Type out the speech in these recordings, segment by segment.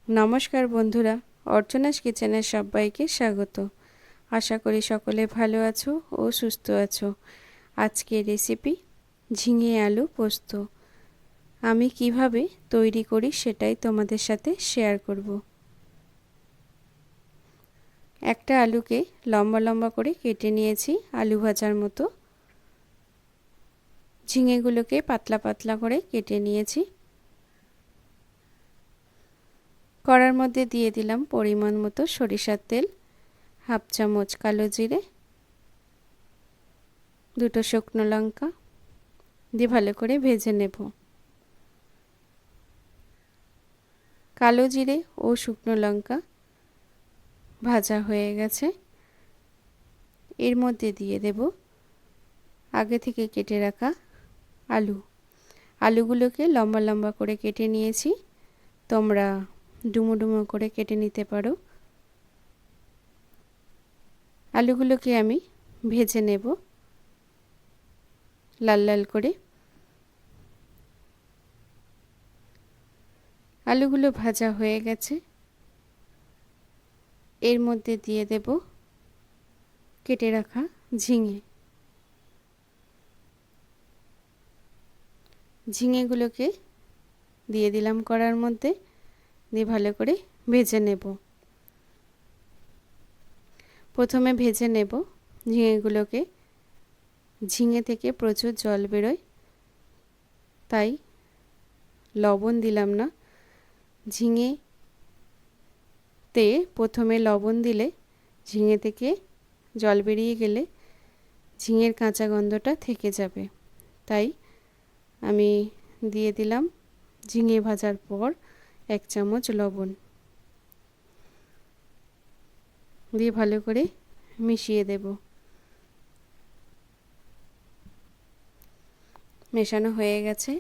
নমস্কার বন্ধুরা, অর্চনাস কিচেনে সবাইকে স্বাগত। আশা করি সকলে ভালো আছো ও সুস্থ আছো। আজকের রেসিপি ঝিঙে আলু পোস্ত। আমি কিভাবে তৈরি করি সেটাই তোমাদের সাথে শেয়ার করব। একটা আলুকে লম্বা লম্বা করে কেটে নিয়েছি আলু ভাজার মতো। ঝিঙেগুলোকে পাতলা পাতলা করে কেটে নিয়েছি। কড়ার মধ্যে দিয়ে দিলাম পরিমাণ মতো সরিষার তেল, হাফ চামচ কালো জিরে, দুটো শুকনো লঙ্কা দিয়ে ভালো করে ভেজে নেব। কালো জিরে ও শুকনো লঙ্কা ভাজা হয়ে গেছে। এর মধ্যে দিয়ে দেব আগে থেকে কেটে রাখা আলুগুলোকে লম্বা লম্বা করে কেটে নিয়েছি। তোমরা ডুমো ডুমো করে কেটে নিতে পারো। আলুগুলোকে আমি ভেজে নেব লাল লাল করে। আলুগুলো ভাজা হয়ে গেছে। এর মধ্যে দিয়ে দেব কেটে রাখা ঝিঙেগুলোকে দিয়ে দিলাম কড়ার মধ্যে, দিয়ে ভালো করে ভেজে নেব। প্রথমে ভেজে নেব ঝিঙেগুলোকে। ঝিঙে থেকে প্রচুর জল বেরোয়, তাই লবণ দিলাম না। ঝিঙেতে প্রথমে লবণ দিলে ঝিঙে থেকে জল বেরিয়ে গেলে ঝিঙের কাঁচা গন্ধটা থেকে যাবে। তাই আমি দিয়ে দিলাম ঝিঙে ভাজার পর 1 চামচ লবণ, দিয়ে ভালো করে মিশিয়ে দেব। মেশানো হয়ে গেছে।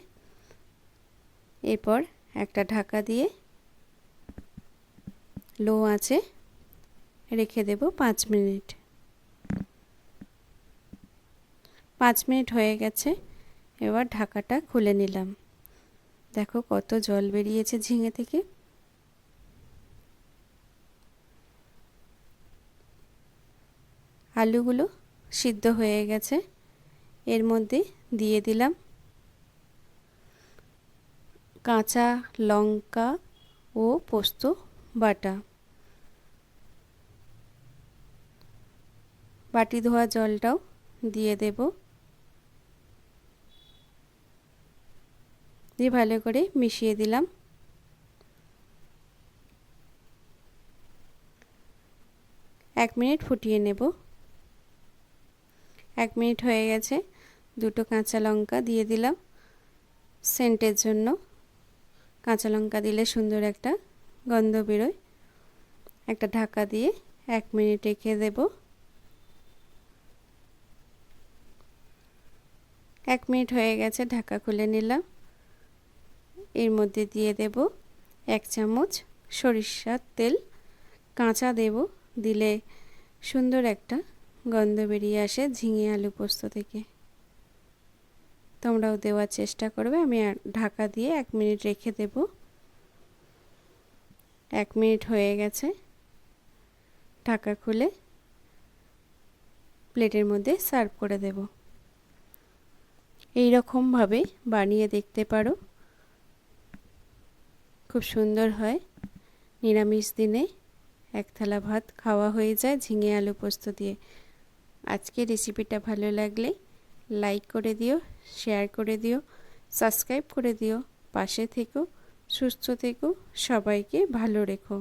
এরপর একটা ঢাকা দিয়ে লো আঁচে রেখে দেব 5 মিনিট। 5 মিনিট হয়ে গেছে। এবার ঢাকাটা খুলে নিলাম। দেখো কত জল বেরিয়েছে ঝিঙে থেকে। আলুগুলো সিদ্ধ হয়ে গেছে। এর মধ্যে দিয়ে দিলাম কাঁচা লঙ্কা ও পোস্ত বাটা। বাটি ধোয়া জলটাও দিয়ে দেব, দিয়ে ভালো করে মিশিয়ে দিলাম। 1 মিনিট ফুটিয়ে নেব। 1 মিনিট হয়ে গেছে। দুটো কাঁচা লঙ্কা দিয়ে দিলাম সেন্টের জন্য। কাঁচা লঙ্কা দিলে সুন্দর একটা গন্ধ বেরোয়। একটা ঢাকা দিয়ে 1 মিনিট রেখে দেব। 1 মিনিট হয়ে গেছে, ঢাকা খুলে নিলাম। এর মধ্যে দিয়ে দেব 1 চামচ সরিষার তেল। কাঁচা দেব, দিলে সুন্দর একটা গন্ধ বেরিয়ে আসে ঝিঙে আলু পোস্ত থেকে। তোমরাও দেওয়ার চেষ্টা করবে। আমি ঢাকা দিয়ে 1 মিনিট রেখে দেব। 1 মিনিট হয়ে গেছে। ঢাকা খুলে প্লেটের মধ্যে সার্ভ করে দেব। এই রকমভাবে বানিয়ে দেখতে পারো, খুব সুন্দর হয়। নিরামিষ দিনে 1 থালা ভাত খাওয়া হয়ে যায় ঝিঙে আলু পোস্ত দিয়ে। আজকে রেসিপিটা ভালো লাগলে লাইক করে দিও, শেয়ার করে দিও, সাবস্ক্রাইব করে দিও। পাশে থেকো, সুস্থ থেকো, সবাইকে ভালো রেখো।